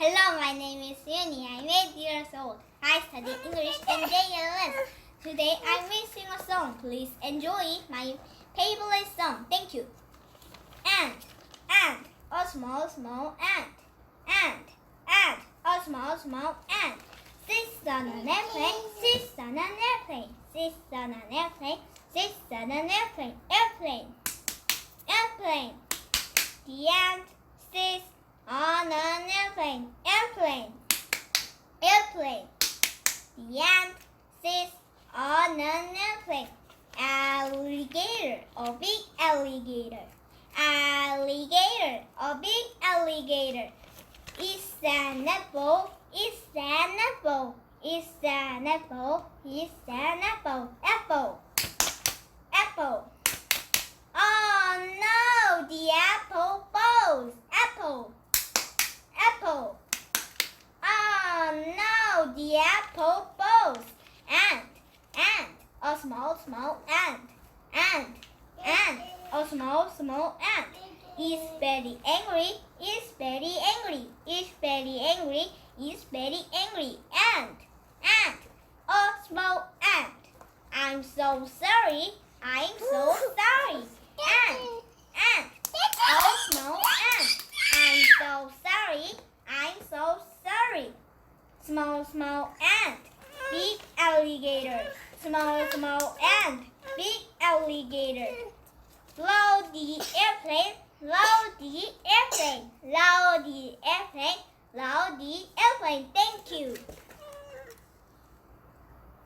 Hello, my name is Yuni. I'm 8 years old. I study English and JLS. Today I will sing a song. Please enjoy my favorite song. Thank you. Ant, a small ant. A small ant. Sits on an airplane, sits on an airplane, sits on an airplane, sits on an airplane, airplane. The ant sits on an airplane, airplane. The ant sits on an airplane. Alligator, a big alligator. Alligator, a big alligator. It's an apple, it's an apple, it's an apple, it's an apple, apple. Oh no, the apple falls, apple. Oh no, the apple falls. Ant, a small ant. A small ant. Is very angry, is very angry, is very angry, is very angry. Ant, a small ant. I'm so sorry, I'm so sorry. Ant, a small ant. I'm so sorry, I'm so sorry. Small ant, big alligator. Small ant, big alligator. Blow the airplane, blow the airplane, blow the airplane, blow the airplane. Thank you.